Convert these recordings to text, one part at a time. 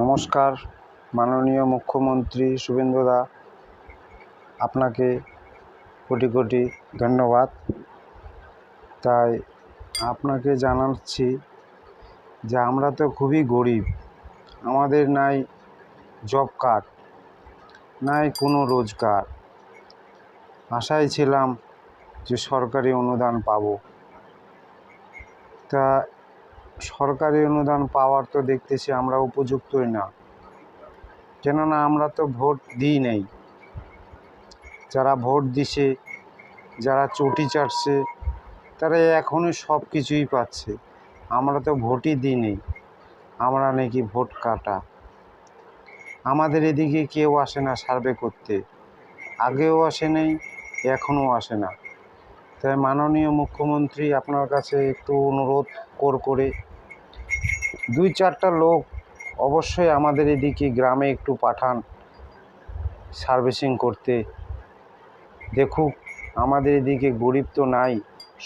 নমস্কার মাননীয় মুখ্যমন্ত্রী শুভেন্দু দা, আপনাকে কোটি কোটি ধন্যবাদ। তাই আপনাকে জানাচ্ছি যে আমরা তো খুবই গরিব, আমাদের নাই জব কার্ড, নাই কোনো রোজগার। আশায় ছিলাম যে সরকারি অনুদান পাবো, তা সরকারি অনুদান পাওয়ার তো দেখতেছি আমরা উপযুক্তই না, কেননা আমরা তো ভোট দিই নাই। যারা ভোট দিছে, যারা চটি চাটছে, তারা এখনই সব কিছুই পাচ্ছে। আমরা তো ভোটই দিই নি, আমরা নাকি ভোট কাটা। আমাদের এদিকে কেউ আসে না সার্ভে করতে, আগেও আসে নাই, এখনও আসে না। তাই মাননীয় মুখ্যমন্ত্রী আপনার কাছে একটু অনুরোধ করে 2-4টা লোক অবশ্যই আমাদের এদিকে গ্রামে একটু পাঠান সার্ভিসিং করতে। দেখুক আমাদের এদিকে গরিব তো নাই,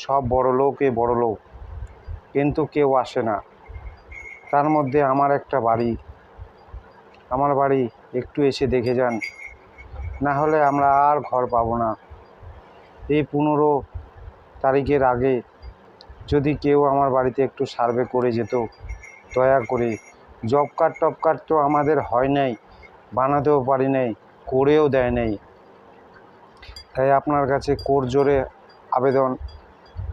সব বড় লোক, কিন্তু কেউ আসে না। তার মধ্যে আমার বাড়ি একটু এসে দেখে যান, না হলে আমরা আর ঘর পাবো না। এই 15 তারিখের আগে যদি কেউ আমার বাড়িতে একটু সার্ভে করে যেত, দয়া করে। জব কার্ড তো আমাদের হয় নাই, বানাতেও পারি নাই, করেও দেয় নাই। তাই আপনার কাছে করজোড়ে আবেদন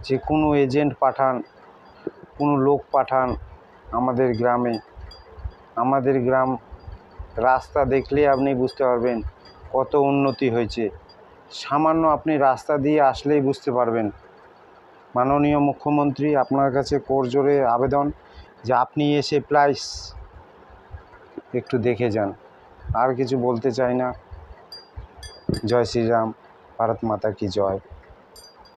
যে কোনো এজেন্ট পাঠান, কোনো লোক পাঠান আমাদের গ্রামে। আমাদের গ্রাম রাস্তা দেখলে আপনি বুঝতে পারবেন কত উন্নতি হয়েছে। সামান্য আপনি রাস্তা দিয়ে আসলেই বুঝতে পারবেন। মাননীয় মুখ্যমন্ত্রী আপনার কাছে করজোড়ে আবেদন যে আপনি এসে প্লাস একটু দেখে যান। আর কিছু বলতে চাই না। জয় শ্রীরাম, ভারত মাতা কি জয়।